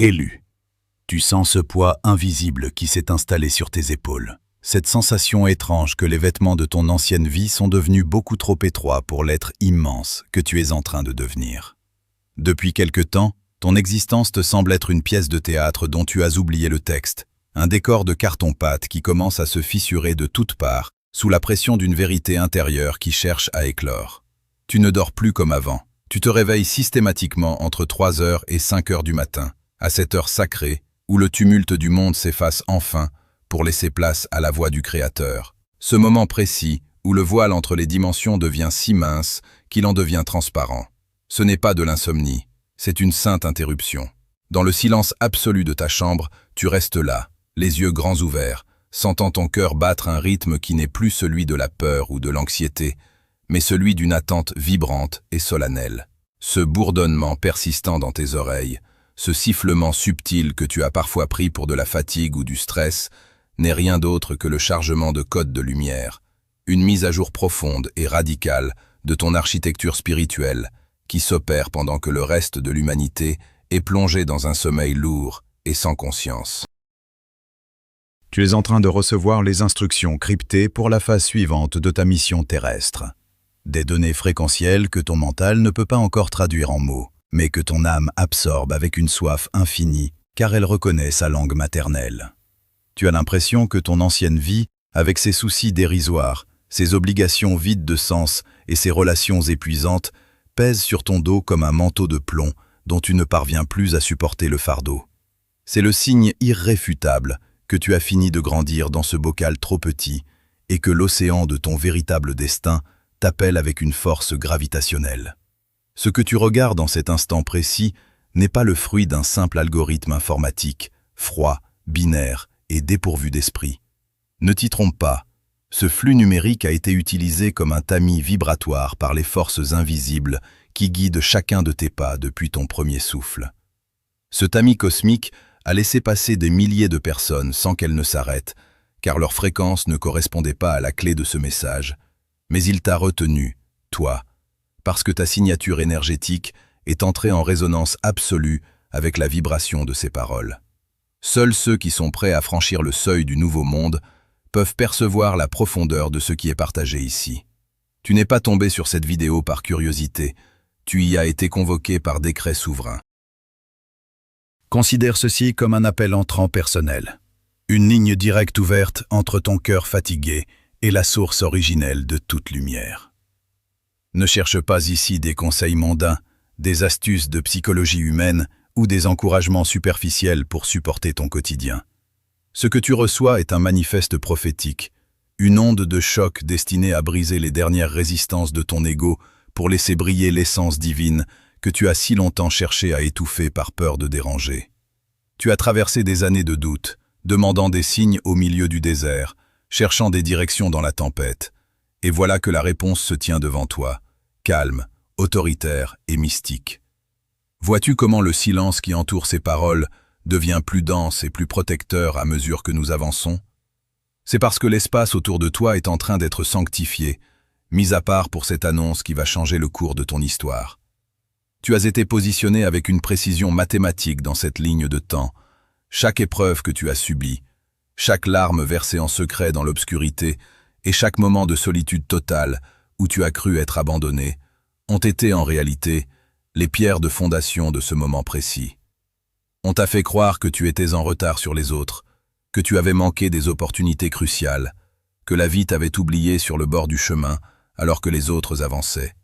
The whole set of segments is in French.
Élu. Tu sens ce poids invisible qui s'est installé sur tes épaules. Cette sensation étrange que les vêtements de ton ancienne vie sont devenus beaucoup trop étroits pour l'être immense que tu es en train de devenir. Depuis quelque temps, ton existence te semble être une pièce de théâtre dont tu as oublié le texte, un décor de carton-pâte qui commence à se fissurer de toutes parts, sous la pression d'une vérité intérieure qui cherche à éclore. Tu ne dors plus comme avant. Tu te réveilles systématiquement entre 3 heures et 5 heures du matin, à cette heure sacrée où le tumulte du monde s'efface enfin pour laisser place à la voix du Créateur. Ce moment précis où le voile entre les dimensions devient si mince qu'il en devient transparent. Ce n'est pas de l'insomnie, c'est une sainte interruption. Dans le silence absolu de ta chambre, tu restes là, les yeux grands ouverts, sentant ton cœur battre un rythme qui n'est plus celui de la peur ou de l'anxiété, mais celui d'une attente vibrante et solennelle. Ce bourdonnement persistant dans tes oreilles, ce sifflement subtil que tu as parfois pris pour de la fatigue ou du stress, n'est rien d'autre que le chargement de codes de lumière, une mise à jour profonde et radicale de ton architecture spirituelle qui s'opère pendant que le reste de l'humanité est plongé dans un sommeil lourd et sans conscience. Tu es en train de recevoir les instructions cryptées pour la phase suivante de ta mission terrestre. Des données fréquentielles que ton mental ne peut pas encore traduire en mots, mais que ton âme absorbe avec une soif infinie, car elle reconnaît sa langue maternelle. Tu as l'impression que ton ancienne vie, avec ses soucis dérisoires, ses obligations vides de sens et ses relations épuisantes, pèse sur ton dos comme un manteau de plomb dont tu ne parviens plus à supporter le fardeau. C'est le signe irréfutable que tu as fini de grandir dans ce bocal trop petit et que l'océan de ton véritable destin t'appelle avec une force gravitationnelle. Ce que tu regardes en cet instant précis n'est pas le fruit d'un simple algorithme informatique, froid, binaire et dépourvu d'esprit. Ne t'y trompe pas, ce flux numérique a été utilisé comme un tamis vibratoire par les forces invisibles qui guident chacun de tes pas depuis ton premier souffle. Ce tamis cosmique a laissé passer des milliers de personnes sans qu'elles ne s'arrêtent, car leur fréquence ne correspondait pas à la clé de ce message. Mais il t'a retenu, toi, parce que ta signature énergétique est entrée en résonance absolue avec la vibration de ces paroles. Seuls ceux qui sont prêts à franchir le seuil du nouveau monde peuvent percevoir la profondeur de ce qui est partagé ici. Tu n'es pas tombé sur cette vidéo par curiosité, tu y as été convoqué par décret souverain. Considère ceci comme un appel entrant personnel. Une ligne directe ouverte entre ton cœur fatigué et la source originelle de toute lumière. Ne cherche pas ici des conseils mondains, des astuces de psychologie humaine ou des encouragements superficiels pour supporter ton quotidien. Ce que tu reçois est un manifeste prophétique, une onde de choc destinée à briser les dernières résistances de ton ego pour laisser briller l'essence divine que tu as si longtemps cherché à étouffer par peur de déranger. Tu as traversé des années de doute, demandant des signes au milieu du désert, cherchant des directions dans la tempête. Et voilà que la réponse se tient devant toi, calme, autoritaire et mystique. Vois-tu comment le silence qui entoure ces paroles devient plus dense et plus protecteur à mesure que nous avançons? C'est parce que l'espace autour de toi est en train d'être sanctifié, mis à part pour cette annonce qui va changer le cours de ton histoire. Tu as été positionné avec une précision mathématique dans cette ligne de temps. Chaque épreuve que tu as subie, chaque larme versée en secret dans l'obscurité et chaque moment de solitude totale où tu as cru être abandonné, ont été en réalité les pierres de fondation de ce moment précis. On t'a fait croire que tu étais en retard sur les autres, que tu avais manqué des opportunités cruciales, que la vie t'avait oublié sur le bord du chemin alors que les autres avançaient.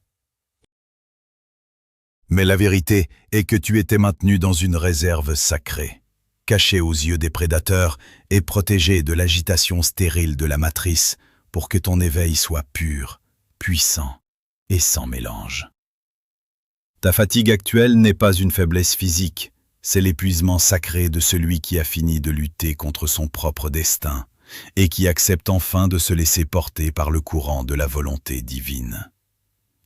Mais la vérité est que tu étais maintenu dans une réserve sacrée, caché aux yeux des prédateurs et protégé de l'agitation stérile de la matrice pour que ton éveil soit pur, puissant et sans mélange. Ta fatigue actuelle n'est pas une faiblesse physique, c'est l'épuisement sacré de celui qui a fini de lutter contre son propre destin et qui accepte enfin de se laisser porter par le courant de la volonté divine.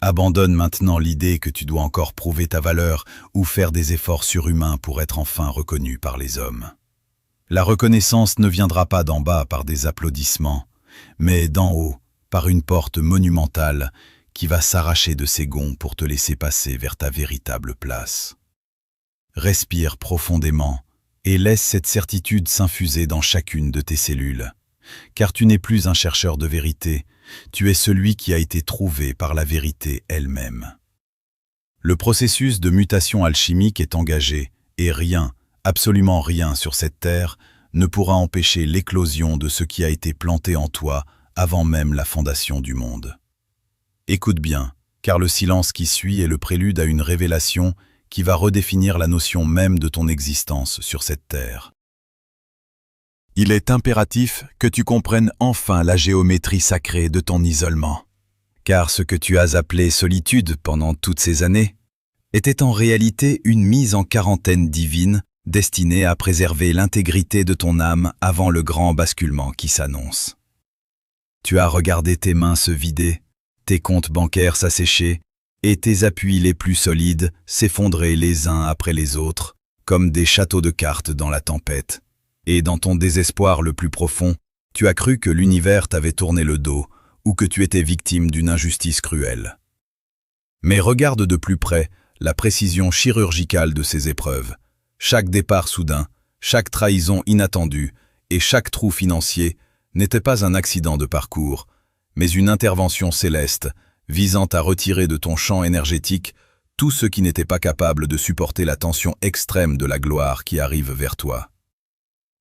Abandonne maintenant l'idée que tu dois encore prouver ta valeur ou faire des efforts surhumains pour être enfin reconnu par les hommes. La reconnaissance ne viendra pas d'en bas par des applaudissements, mais d'en haut, par une porte monumentale qui va s'arracher de ses gonds pour te laisser passer vers ta véritable place. Respire profondément et laisse cette certitude s'infuser dans chacune de tes cellules. Car tu n'es plus un chercheur de vérité, tu es celui qui a été trouvé par la vérité elle-même. Le processus de mutation alchimique est engagé et rien, absolument rien sur cette terre ne pourra empêcher l'éclosion de ce qui a été planté en toi avant même la fondation du monde. Écoute bien, car le silence qui suit est le prélude à une révélation qui va redéfinir la notion même de ton existence sur cette terre. Il est impératif que tu comprennes enfin la géométrie sacrée de ton isolement. Car ce que tu as appelé solitude pendant toutes ces années était en réalité une mise en quarantaine divine destinée à préserver l'intégrité de ton âme avant le grand basculement qui s'annonce. Tu as regardé tes mains se vider, tes comptes bancaires s'assécher et tes appuis les plus solides s'effondrer les uns après les autres, comme des châteaux de cartes dans la tempête. Et dans ton désespoir le plus profond, tu as cru que l'univers t'avait tourné le dos ou que tu étais victime d'une injustice cruelle. Mais regarde de plus près la précision chirurgicale de ces épreuves. Chaque départ soudain, chaque trahison inattendue et chaque trou financier n'était pas un accident de parcours, mais une intervention céleste visant à retirer de ton champ énergétique tout ce qui n'était pas capable de supporter la tension extrême de la gloire qui arrive vers toi.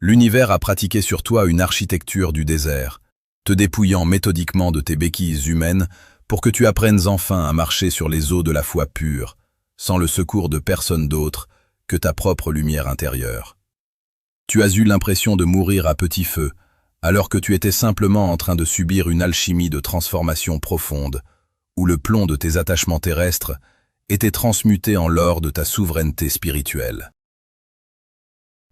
L'univers a pratiqué sur toi une architecture du désert, te dépouillant méthodiquement de tes béquilles humaines pour que tu apprennes enfin à marcher sur les eaux de la foi pure, sans le secours de personne d'autre que ta propre lumière intérieure. Tu as eu l'impression de mourir à petit feu, alors que tu étais simplement en train de subir une alchimie de transformation profonde, où le plomb de tes attachements terrestres était transmuté en l'or de ta souveraineté spirituelle.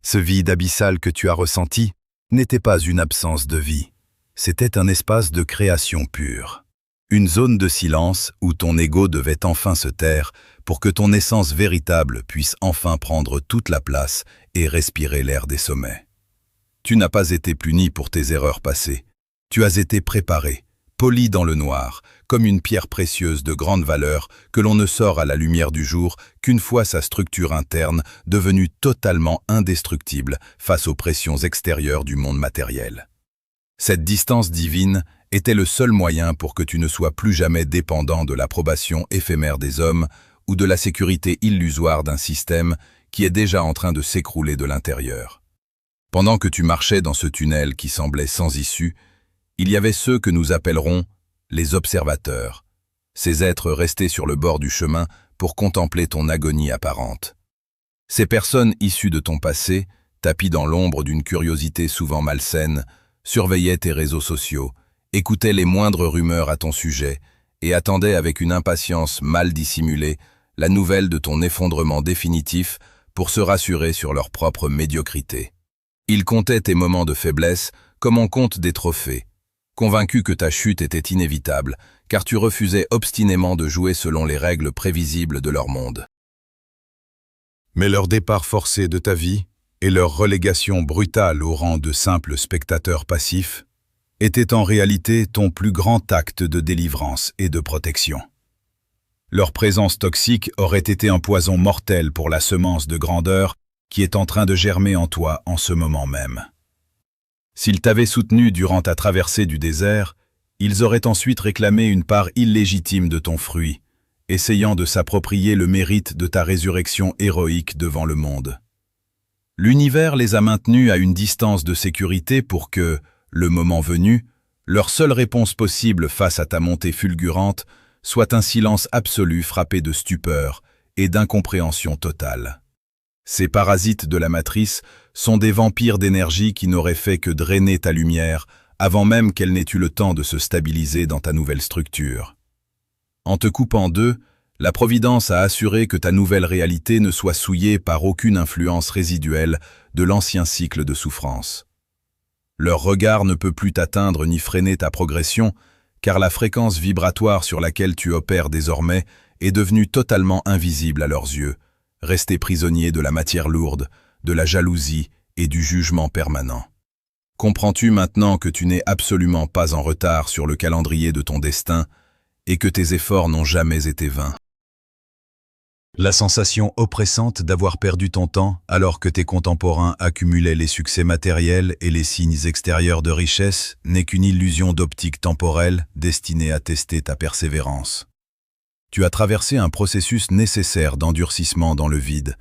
Ce vide abyssal que tu as ressenti n'était pas une absence de vie, c'était un espace de création pure. Une zone de silence où ton ego devait enfin se taire pour que ton essence véritable puisse enfin prendre toute la place et respirer l'air des sommets. Tu n'as pas été puni pour tes erreurs passées, tu as été préparé, poli dans le noir, comme une pierre précieuse de grande valeur que l'on ne sort à la lumière du jour qu'une fois sa structure interne devenue totalement indestructible face aux pressions extérieures du monde matériel. Cette distance divine était le seul moyen pour que tu ne sois plus jamais dépendant de l'approbation éphémère des hommes ou de la sécurité illusoire d'un système qui est déjà en train de s'écrouler de l'intérieur. Pendant que tu marchais dans ce tunnel qui semblait sans issue, il y avait ceux que nous appellerons les observateurs, ces êtres restés sur le bord du chemin pour contempler ton agonie apparente. Ces personnes issues de ton passé, tapies dans l'ombre d'une curiosité souvent malsaine, surveillaient tes réseaux sociaux, écoutaient les moindres rumeurs à ton sujet et attendaient avec une impatience mal dissimulée la nouvelle de ton effondrement définitif pour se rassurer sur leur propre médiocrité. Ils comptaient tes moments de faiblesse comme on compte des trophées, convaincus que ta chute était inévitable, car tu refusais obstinément de jouer selon les règles prévisibles de leur monde. Mais leur départ forcé de ta vie et leur relégation brutale au rang de simple spectateur passif était en réalité ton plus grand acte de délivrance et de protection. Leur présence toxique aurait été un poison mortel pour la semence de grandeur qui est en train de germer en toi en ce moment même. S'ils t'avaient soutenu durant ta traversée du désert, ils auraient ensuite réclamé une part illégitime de ton fruit, essayant de s'approprier le mérite de ta résurrection héroïque devant le monde. L'univers les a maintenus à une distance de sécurité pour que, le moment venu, leur seule réponse possible face à ta montée fulgurante soit un silence absolu frappé de stupeur et d'incompréhension totale. Ces parasites de la matrice sont des vampires d'énergie qui n'auraient fait que drainer ta lumière avant même qu'elle n'ait eu le temps de se stabiliser dans ta nouvelle structure. En te coupant d'eux, la Providence a assuré que ta nouvelle réalité ne soit souillée par aucune influence résiduelle de l'ancien cycle de souffrance. Leur regard ne peut plus t'atteindre ni freiner ta progression, car la fréquence vibratoire sur laquelle tu opères désormais est devenue totalement invisible à leurs yeux, restés prisonniers de la matière lourde, de la jalousie et du jugement permanent. Comprends-tu maintenant que tu n'es absolument pas en retard sur le calendrier de ton destin et que tes efforts n'ont jamais été vains? La sensation oppressante d'avoir perdu ton temps alors que tes contemporains accumulaient les succès matériels et les signes extérieurs de richesse n'est qu'une illusion d'optique temporelle destinée à tester ta persévérance. Tu as traversé un processus nécessaire d'endurcissement dans le vide,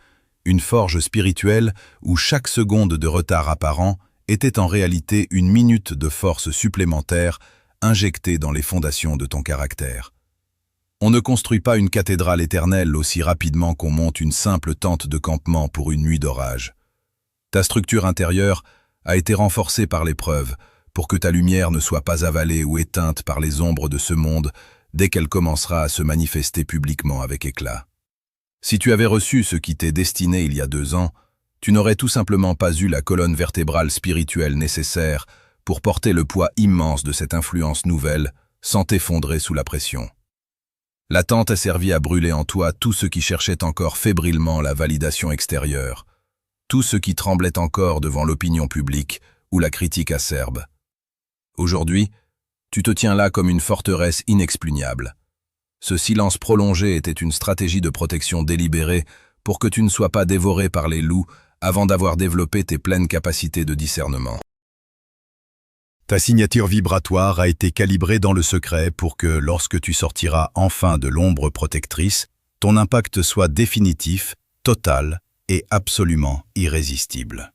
une forge spirituelle où chaque seconde de retard apparent était en réalité une minute de force supplémentaire injectée dans les fondations de ton caractère. On ne construit pas une cathédrale éternelle aussi rapidement qu'on monte une simple tente de campement pour une nuit d'orage. Ta structure intérieure a été renforcée par l'épreuve pour que ta lumière ne soit pas avalée ou éteinte par les ombres de ce monde dès qu'elle commencera à se manifester publiquement avec éclat. Si tu avais reçu ce qui t'est destiné il y a 2 ans, tu n'aurais tout simplement pas eu la colonne vertébrale spirituelle nécessaire pour porter le poids immense de cette influence nouvelle sans t'effondrer sous la pression. La tente a servi à brûler en toi tout ce qui cherchait encore fébrilement la validation extérieure, tout ce qui tremblait encore devant l'opinion publique ou la critique acerbe. Aujourd'hui, tu te tiens là comme une forteresse inexpugnable. Ce silence prolongé était une stratégie de protection délibérée pour que tu ne sois pas dévoré par les loups avant d'avoir développé tes pleines capacités de discernement. Ta signature vibratoire a été calibrée dans le secret pour que, lorsque tu sortiras enfin de l'ombre protectrice, ton impact soit définitif, total et absolument irrésistible.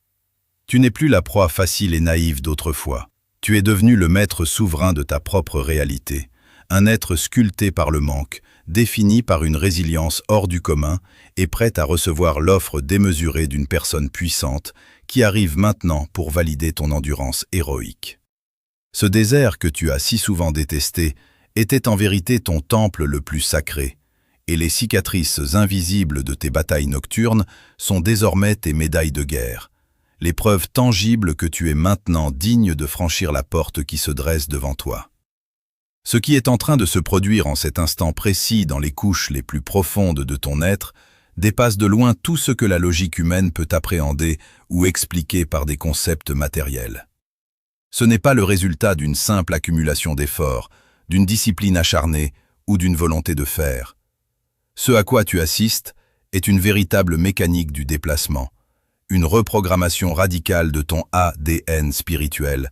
Tu n'es plus la proie facile et naïve d'autrefois. Tu es devenu le maître souverain de ta propre réalité, un être sculpté par le manque, défini par une résilience hors du commun et prêt à recevoir l'offre démesurée d'une personne puissante qui arrive maintenant pour valider ton endurance héroïque. Ce désert que tu as si souvent détesté était en vérité ton temple le plus sacré, et les cicatrices invisibles de tes batailles nocturnes sont désormais tes médailles de guerre, les preuves tangibles que tu es maintenant digne de franchir la porte qui se dresse devant toi. Ce qui est en train de se produire en cet instant précis dans les couches les plus profondes de ton être dépasse de loin tout ce que la logique humaine peut appréhender ou expliquer par des concepts matériels. Ce n'est pas le résultat d'une simple accumulation d'efforts, d'une discipline acharnée ou d'une volonté de faire. Ce à quoi tu assistes est une véritable mécanique du déplacement, une reprogrammation radicale de ton ADN spirituel,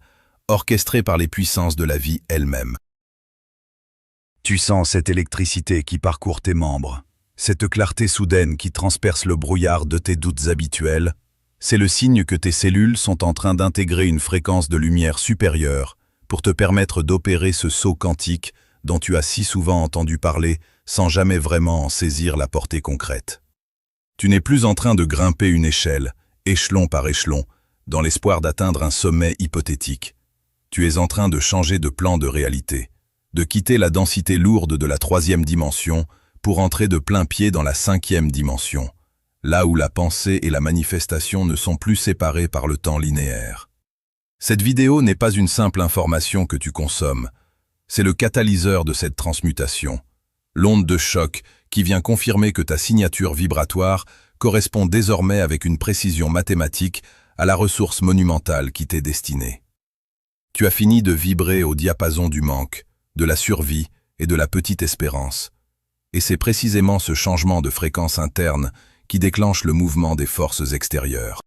orchestrée par les puissances de la vie elle-même. Tu sens cette électricité qui parcourt tes membres, cette clarté soudaine qui transperce le brouillard de tes doutes habituels. C'est le signe que tes cellules sont en train d'intégrer une fréquence de lumière supérieure pour te permettre d'opérer ce saut quantique dont tu as si souvent entendu parler sans jamais vraiment en saisir la portée concrète. Tu n'es plus en train de grimper une échelle, échelon par échelon, dans l'espoir d'atteindre un sommet hypothétique. Tu es en train de changer de plan de réalité, de quitter la densité lourde de la 3e dimension pour entrer de plein pied dans la 5e dimension, là où la pensée et la manifestation ne sont plus séparées par le temps linéaire. Cette vidéo n'est pas une simple information que tu consommes, c'est le catalyseur de cette transmutation, l'onde de choc qui vient confirmer que ta signature vibratoire correspond désormais avec une précision mathématique à la ressource monumentale qui t'est destinée. Tu as fini de vibrer au diapason du manque, de la survie et de la petite espérance. Et c'est précisément ce changement de fréquence interne qui déclenche le mouvement des forces extérieures.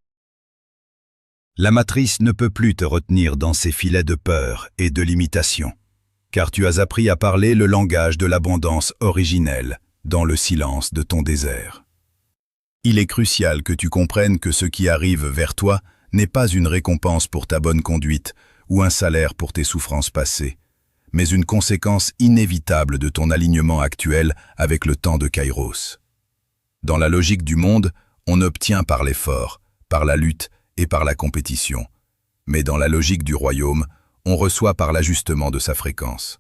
La matrice ne peut plus te retenir dans ses filets de peur et de limitation, car tu as appris à parler le langage de l'abondance originelle dans le silence de ton désert. Il est crucial que tu comprennes que ce qui arrive vers toi n'est pas une récompense pour ta bonne conduite ou un salaire pour tes souffrances passées, mais une conséquence inévitable de ton alignement actuel avec le temps de Kairos. Dans la logique du monde, on obtient par l'effort, par la lutte et par la compétition. Mais dans la logique du royaume, on reçoit par l'ajustement de sa fréquence.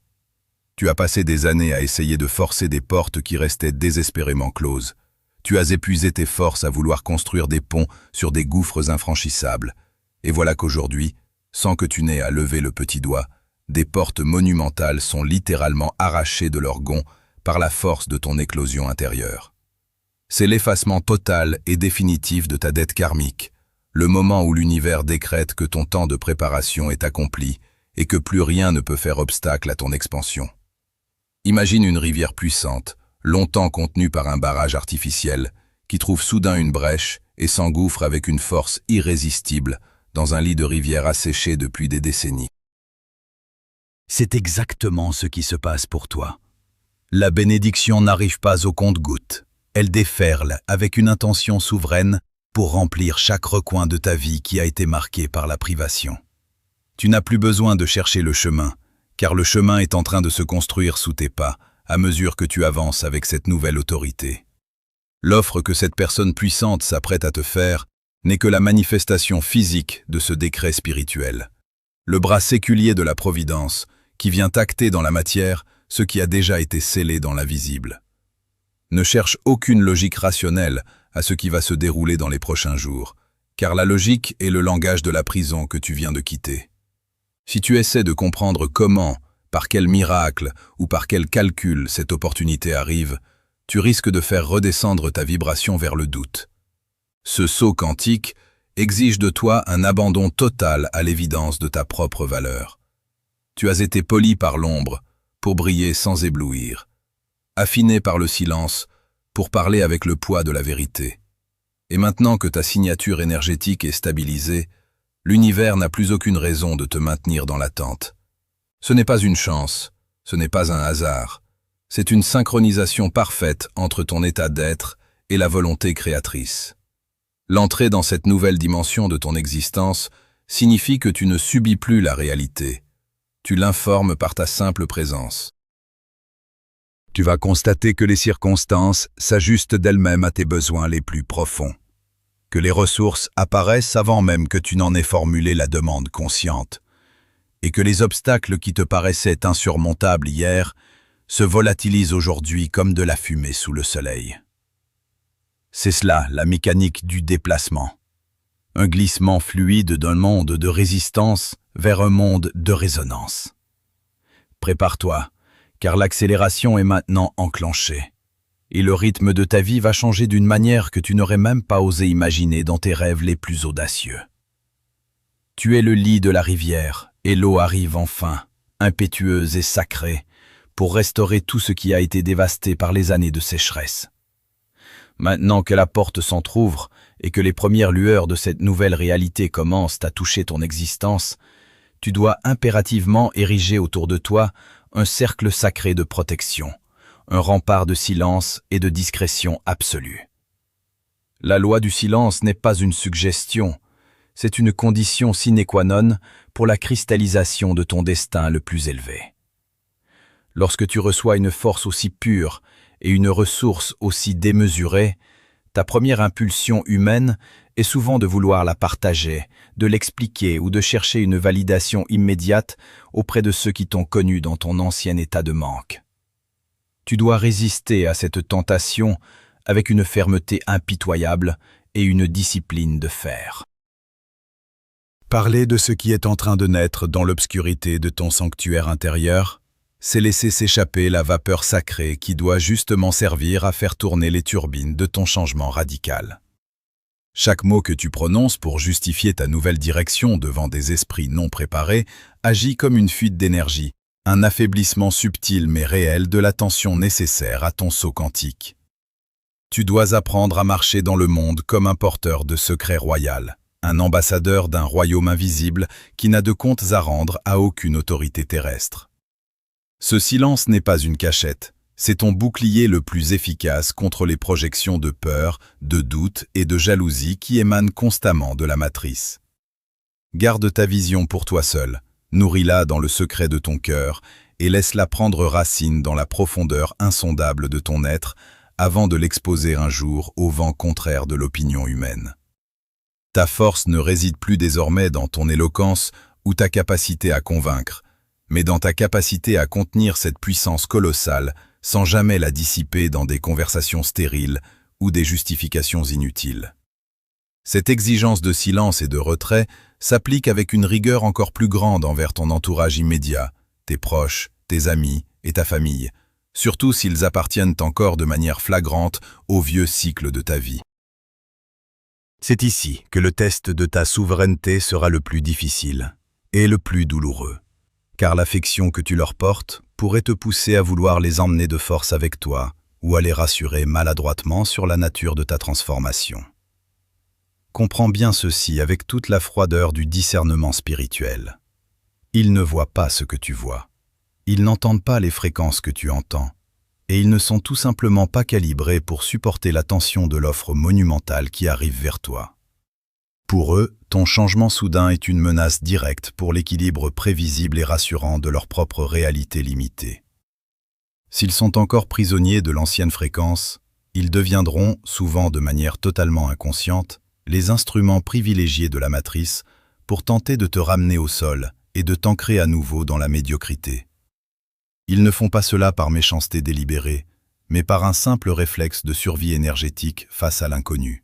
Tu as passé des années à essayer de forcer des portes qui restaient désespérément closes. Tu as épuisé tes forces à vouloir construire des ponts sur des gouffres infranchissables. Et voilà qu'aujourd'hui, sans que tu n'aies à lever le petit doigt, des portes monumentales sont littéralement arrachées de leur gonds par la force de ton éclosion intérieure. C'est l'effacement total et définitif de ta dette karmique, le moment où l'univers décrète que ton temps de préparation est accompli et que plus rien ne peut faire obstacle à ton expansion. Imagine une rivière puissante, longtemps contenue par un barrage artificiel, qui trouve soudain une brèche et s'engouffre avec une force irrésistible dans un lit de rivière asséché depuis des décennies. C'est exactement ce qui se passe pour toi. La bénédiction n'arrive pas au compte-gouttes. Elle déferle avec une intention souveraine pour remplir chaque recoin de ta vie qui a été marqué par la privation. Tu n'as plus besoin de chercher le chemin, car le chemin est en train de se construire sous tes pas à mesure que tu avances avec cette nouvelle autorité. L'offre que cette personne puissante s'apprête à te faire n'est que la manifestation physique de ce décret spirituel. Le bras séculier de la Providence qui vient acter dans la matière ce qui a déjà été scellé dans l'invisible. Ne cherche aucune logique rationnelle à ce qui va se dérouler dans les prochains jours, car la logique est le langage de la prison que tu viens de quitter. Si tu essaies de comprendre comment, par quel miracle ou par quel calcul cette opportunité arrive, tu risques de faire redescendre ta vibration vers le doute. Ce saut quantique exige de toi un abandon total à l'évidence de ta propre valeur. Tu as été poli par l'ombre pour briller sans éblouir, affiné par le silence pour parler avec le poids de la vérité. Et maintenant que ta signature énergétique est stabilisée, l'univers n'a plus aucune raison de te maintenir dans l'attente. Ce n'est pas une chance, ce n'est pas un hasard, c'est une synchronisation parfaite entre ton état d'être et la volonté créatrice. L'entrée dans cette nouvelle dimension de ton existence signifie que tu ne subis plus la réalité, tu l'informes par ta simple présence. Tu vas constater que les circonstances s'ajustent d'elles-mêmes à tes besoins les plus profonds, que les ressources apparaissent avant même que tu n'en aies formulé la demande consciente, et que les obstacles qui te paraissaient insurmontables hier se volatilisent aujourd'hui comme de la fumée sous le soleil. C'est cela, la mécanique du déplacement. Un glissement fluide d'un monde de résistance vers un monde de résonance. Prépare-toi, car l'accélération est maintenant enclenchée. Et le rythme de ta vie va changer d'une manière que tu n'aurais même pas osé imaginer dans tes rêves les plus audacieux. Tu es le lit de la rivière, et l'eau arrive enfin, impétueuse et sacrée, pour restaurer tout ce qui a été dévasté par les années de sécheresse. Maintenant que la porte s'entr'ouvre et que les premières lueurs de cette nouvelle réalité commencent à toucher ton existence, tu dois impérativement ériger autour de toi un cercle sacré de protection, un rempart de silence et de discrétion absolue. La loi du silence n'est pas une suggestion, c'est une condition sine qua non pour la cristallisation de ton destin le plus élevé. Lorsque tu reçois une force aussi pure et une ressource aussi démesurée, ta première impulsion humaine est souvent de vouloir la partager, de l'expliquer ou de chercher une validation immédiate auprès de ceux qui t'ont connu dans ton ancien état de manque. Tu dois résister à cette tentation avec une fermeté impitoyable et une discipline de fer. Parler de ce qui est en train de naître dans l'obscurité de ton sanctuaire intérieur, c'est laisser s'échapper la vapeur sacrée qui doit justement servir à faire tourner les turbines de ton changement radical. Chaque mot que tu prononces pour justifier ta nouvelle direction devant des esprits non préparés agit comme une fuite d'énergie, un affaiblissement subtil mais réel de la tension nécessaire à ton saut quantique. Tu dois apprendre à marcher dans le monde comme un porteur de secrets royal, un ambassadeur d'un royaume invisible qui n'a de comptes à rendre à aucune autorité terrestre. Ce silence n'est pas une cachette, c'est ton bouclier le plus efficace contre les projections de peur, de doute et de jalousie qui émanent constamment de la matrice. Garde ta vision pour toi seul, nourris-la dans le secret de ton cœur et laisse-la prendre racine dans la profondeur insondable de ton être avant de l'exposer un jour au vent contraire de l'opinion humaine. Ta force ne réside plus désormais dans ton éloquence ou ta capacité à convaincre, mais dans ta capacité à contenir cette puissance colossale sans jamais la dissiper dans des conversations stériles ou des justifications inutiles. Cette exigence de silence et de retrait s'applique avec une rigueur encore plus grande envers ton entourage immédiat, tes proches, tes amis et ta famille, surtout s'ils appartiennent encore de manière flagrante au vieux cycle de ta vie. C'est ici que le test de ta souveraineté sera le plus difficile et le plus douloureux, car l'affection que tu leur portes pourrait te pousser à vouloir les emmener de force avec toi ou à les rassurer maladroitement sur la nature de ta transformation. Comprends bien ceci avec toute la froideur du discernement spirituel. Ils ne voient pas ce que tu vois. Ils n'entendent pas les fréquences que tu entends. Et ils ne sont tout simplement pas calibrés pour supporter la tension de l'offre monumentale qui arrive vers toi. Pour eux, ton changement soudain est une menace directe pour l'équilibre prévisible et rassurant de leur propre réalité limitée. S'ils sont encore prisonniers de l'ancienne fréquence, ils deviendront, souvent de manière totalement inconsciente, les instruments privilégiés de la matrice pour tenter de te ramener au sol et de t'ancrer à nouveau dans la médiocrité. Ils ne font pas cela par méchanceté délibérée, mais par un simple réflexe de survie énergétique face à l'inconnu.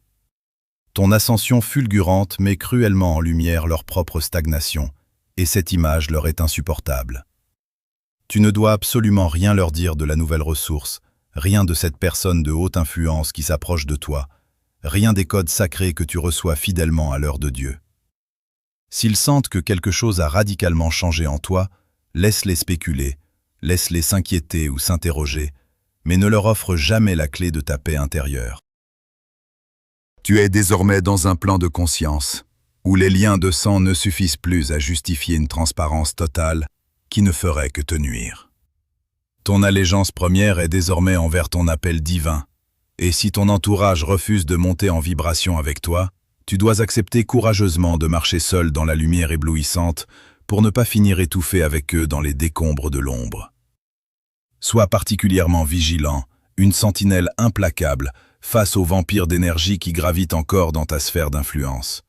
Ton ascension fulgurante met cruellement en lumière leur propre stagnation, et cette image leur est insupportable. Tu ne dois absolument rien leur dire de la nouvelle ressource, rien de cette personne de haute influence qui s'approche de toi, rien des codes sacrés que tu reçois fidèlement à l'heure de Dieu. S'ils sentent que quelque chose a radicalement changé en toi, laisse-les spéculer, laisse-les s'inquiéter ou s'interroger, mais ne leur offre jamais la clé de ta paix intérieure. Tu es désormais dans un plan de conscience, où les liens de sang ne suffisent plus à justifier une transparence totale qui ne ferait que te nuire. Ton allégeance première est désormais envers ton appel divin, et si ton entourage refuse de monter en vibration avec toi, tu dois accepter courageusement de marcher seul dans la lumière éblouissante pour ne pas finir étouffé avec eux dans les décombres de l'ombre. Sois particulièrement vigilant, une sentinelle implacable, face aux vampires d'énergie qui gravitent encore dans ta sphère d'influence.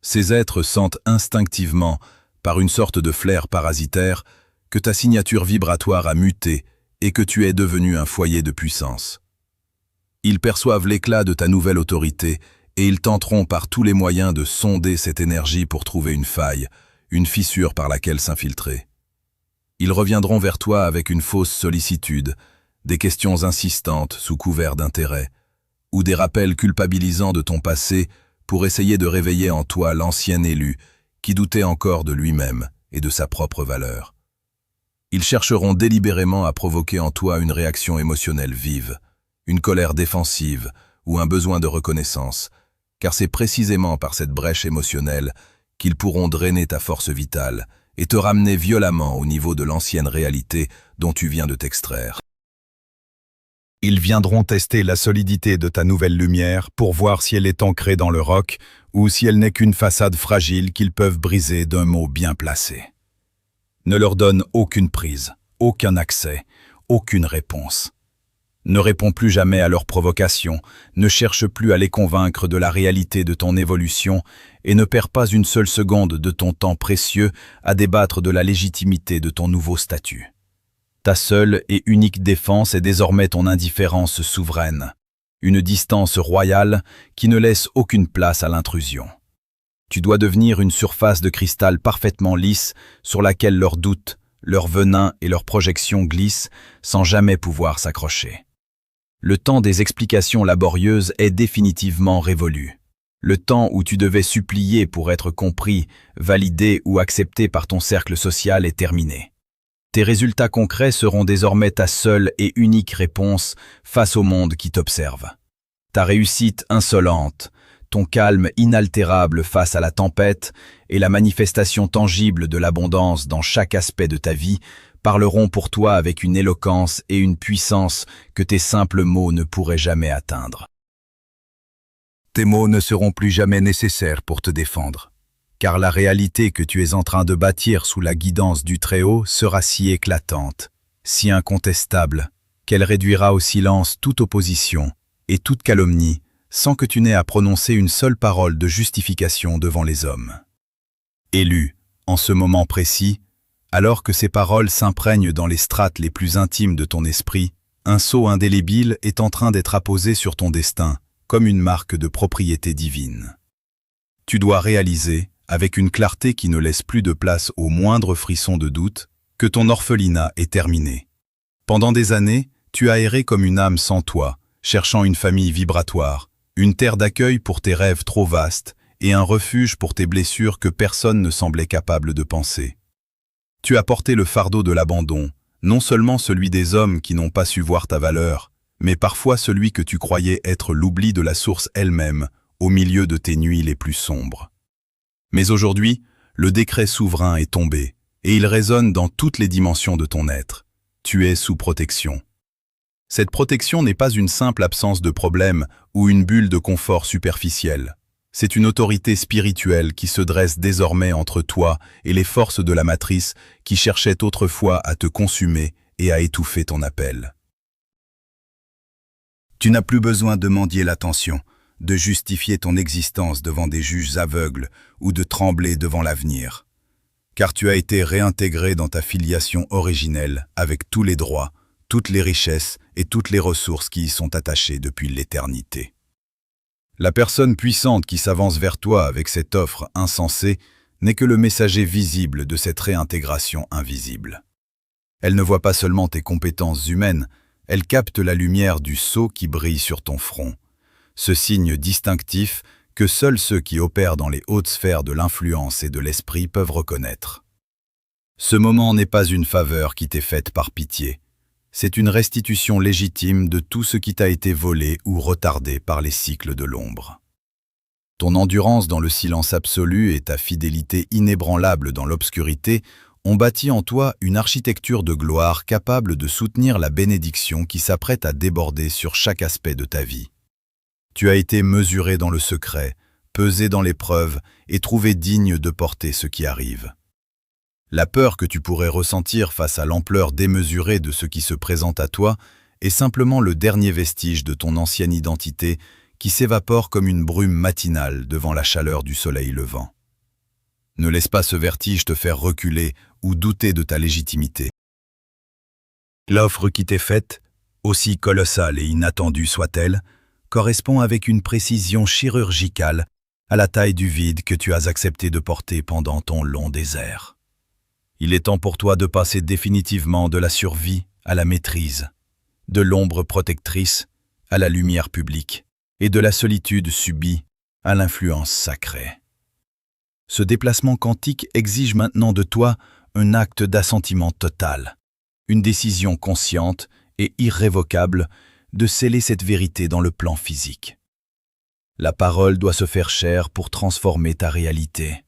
Ces êtres sentent instinctivement, par une sorte de flair parasitaire, que ta signature vibratoire a muté et que tu es devenu un foyer de puissance. Ils perçoivent l'éclat de ta nouvelle autorité et ils tenteront par tous les moyens de sonder cette énergie pour trouver une faille, une fissure par laquelle s'infiltrer. Ils reviendront vers toi avec une fausse sollicitude, des questions insistantes sous couvert d'intérêt, ou des rappels culpabilisants de ton passé pour essayer de réveiller en toi l'ancien élu qui doutait encore de lui-même et de sa propre valeur. Ils chercheront délibérément à provoquer en toi une réaction émotionnelle vive, une colère défensive ou un besoin de reconnaissance, car c'est précisément par cette brèche émotionnelle qu'ils pourront drainer ta force vitale et te ramener violemment au niveau de l'ancienne réalité dont tu viens de t'extraire. Ils viendront tester la solidité de ta nouvelle lumière pour voir si elle est ancrée dans le roc ou si elle n'est qu'une façade fragile qu'ils peuvent briser d'un mot bien placé. Ne leur donne aucune prise, aucun accès, aucune réponse. Ne réponds plus jamais à leurs provocations, ne cherche plus à les convaincre de la réalité de ton évolution et ne perds pas une seule seconde de ton temps précieux à débattre de la légitimité de ton nouveau statut. Ta seule et unique défense est désormais ton indifférence souveraine, une distance royale qui ne laisse aucune place à l'intrusion. Tu dois devenir une surface de cristal parfaitement lisse sur laquelle leurs doutes, leurs venins et leurs projections glissent sans jamais pouvoir s'accrocher. Le temps des explications laborieuses est définitivement révolu. Le temps où tu devais supplier pour être compris, validé ou accepté par ton cercle social est terminé. Tes résultats concrets seront désormais ta seule et unique réponse face au monde qui t'observe. Ta réussite insolente, ton calme inaltérable face à la tempête et la manifestation tangible de l'abondance dans chaque aspect de ta vie parleront pour toi avec une éloquence et une puissance que tes simples mots ne pourraient jamais atteindre. Tes mots ne seront plus jamais nécessaires pour te défendre, car la réalité que tu es en train de bâtir sous la guidance du Très-Haut sera si éclatante, si incontestable, qu'elle réduira au silence toute opposition et toute calomnie, sans que tu n'aies à prononcer une seule parole de justification devant les hommes. Élu, en ce moment précis, alors que ces paroles s'imprègnent dans les strates les plus intimes de ton esprit, un sceau indélébile est en train d'être apposé sur ton destin, comme une marque de propriété divine. Tu dois réaliser, avec une clarté qui ne laisse plus de place au moindre frisson de doute, que ton orphelinat est terminé. Pendant des années, tu as erré comme une âme sans toit, cherchant une famille vibratoire, une terre d'accueil pour tes rêves trop vastes et un refuge pour tes blessures que personne ne semblait capable de penser. Tu as porté le fardeau de l'abandon, non seulement celui des hommes qui n'ont pas su voir ta valeur, mais parfois celui que tu croyais être l'oubli de la source elle-même, au milieu de tes nuits les plus sombres. Mais aujourd'hui, le décret souverain est tombé, et il résonne dans toutes les dimensions de ton être. Tu es sous protection. Cette protection n'est pas une simple absence de problème ou une bulle de confort superficielle. C'est une autorité spirituelle qui se dresse désormais entre toi et les forces de la matrice qui cherchaient autrefois à te consumer et à étouffer ton appel. Tu n'as plus besoin de mendier l'attention, de justifier ton existence devant des juges aveugles ou de trembler devant l'avenir. Car tu as été réintégré dans ta filiation originelle avec tous les droits, toutes les richesses et toutes les ressources qui y sont attachées depuis l'éternité. La personne puissante qui s'avance vers toi avec cette offre insensée n'est que le messager visible de cette réintégration invisible. Elle ne voit pas seulement tes compétences humaines, elle capte la lumière du sceau qui brille sur ton front, ce signe distinctif que seuls ceux qui opèrent dans les hautes sphères de l'influence et de l'esprit peuvent reconnaître. Ce moment n'est pas une faveur qui t'est faite par pitié, c'est une restitution légitime de tout ce qui t'a été volé ou retardé par les cycles de l'ombre. Ton endurance dans le silence absolu et ta fidélité inébranlable dans l'obscurité ont bâti en toi une architecture de gloire capable de soutenir la bénédiction qui s'apprête à déborder sur chaque aspect de ta vie. Tu as été mesuré dans le secret, pesé dans l'épreuve et trouvé digne de porter ce qui arrive. La peur que tu pourrais ressentir face à l'ampleur démesurée de ce qui se présente à toi est simplement le dernier vestige de ton ancienne identité qui s'évapore comme une brume matinale devant la chaleur du soleil levant. Ne laisse pas ce vertige te faire reculer ou douter de ta légitimité. L'offre qui t'est faite, aussi colossale et inattendue soit-elle, correspond avec une précision chirurgicale à la taille du vide que tu as accepté de porter pendant ton long désert. Il est temps pour toi de passer définitivement de la survie à la maîtrise, de l'ombre protectrice à la lumière publique et de la solitude subie à l'influence sacrée. Ce déplacement quantique exige maintenant de toi un acte d'assentiment total, une décision consciente et irrévocable de sceller cette vérité dans le plan physique. La parole doit se faire chair pour transformer ta réalité.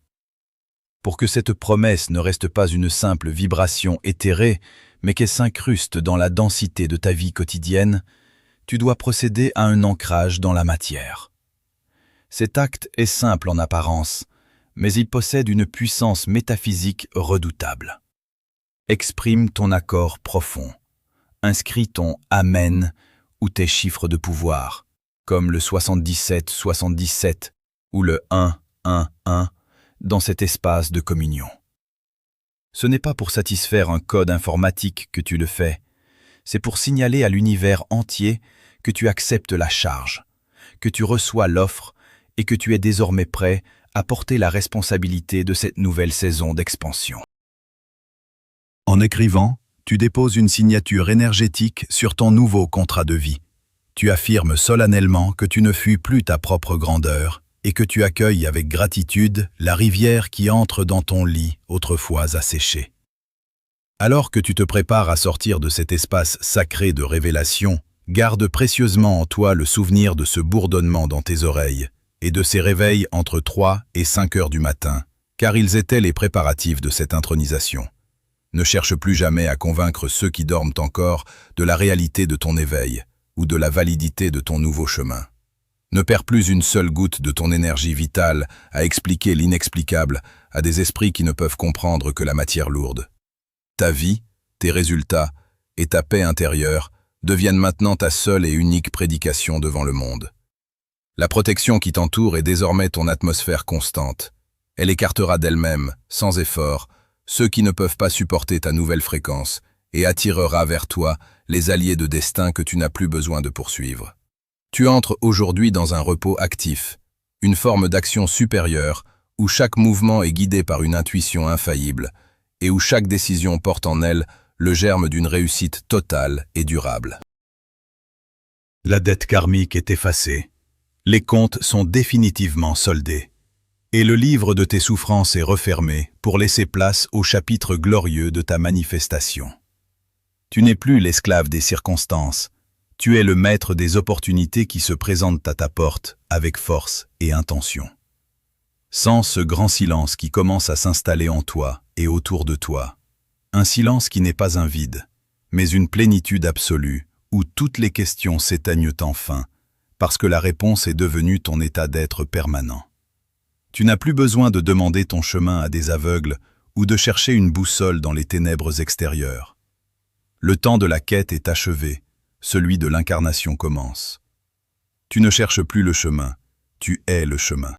Pour que cette promesse ne reste pas une simple vibration éthérée, mais qu'elle s'incruste dans la densité de ta vie quotidienne, tu dois procéder à un ancrage dans la matière. Cet acte est simple en apparence, mais il possède une puissance métaphysique redoutable. Exprime ton accord profond. Inscris ton « Amen » ou tes chiffres de pouvoir, comme le 77-77 ou le 1-1-1, dans cet espace de communion. Ce n'est pas pour satisfaire un code informatique que tu le fais, c'est pour signaler à l'univers entier que tu acceptes la charge, que tu reçois l'offre et que tu es désormais prêt à porter la responsabilité de cette nouvelle saison d'expansion. En écrivant, tu déposes une signature énergétique sur ton nouveau contrat de vie. Tu affirmes solennellement que tu ne fuis plus ta propre grandeur et que tu accueilles avec gratitude la rivière qui entre dans ton lit autrefois asséché. Alors que tu te prépares à sortir de cet espace sacré de révélation, garde précieusement en toi le souvenir de ce bourdonnement dans tes oreilles et de ces réveils entre 3 et 5 heures du matin, car ils étaient les préparatifs de cette intronisation. Ne cherche plus jamais à convaincre ceux qui dorment encore de la réalité de ton éveil ou de la validité de ton nouveau chemin. Ne perds plus une seule goutte de ton énergie vitale à expliquer l'inexplicable à des esprits qui ne peuvent comprendre que la matière lourde. Ta vie, tes résultats et ta paix intérieure deviennent maintenant ta seule et unique prédication devant le monde. La protection qui t'entoure est désormais ton atmosphère constante. Elle écartera d'elle-même, sans effort, ceux qui ne peuvent pas supporter ta nouvelle fréquence et attirera vers toi les alliés de destin que tu n'as plus besoin de poursuivre. Tu entres aujourd'hui dans un repos actif, une forme d'action supérieure où chaque mouvement est guidé par une intuition infaillible et où chaque décision porte en elle le germe d'une réussite totale et durable. La dette karmique est effacée. Les comptes sont définitivement soldés. Et le livre de tes souffrances est refermé pour laisser place au chapitre glorieux de ta manifestation. Tu n'es plus l'esclave des circonstances, Tu es le maître des opportunités qui se présentent à ta porte avec force et intention. Sens ce grand silence qui commence à s'installer en toi et autour de toi. Un silence qui n'est pas un vide, mais une plénitude absolue où toutes les questions s'éteignent enfin, parce que la réponse est devenue ton état d'être permanent. Tu n'as plus besoin de demander ton chemin à des aveugles ou de chercher une boussole dans les ténèbres extérieures. Le temps de la quête est achevé, celui de l'incarnation commence. Tu ne cherches plus le chemin, tu es le chemin.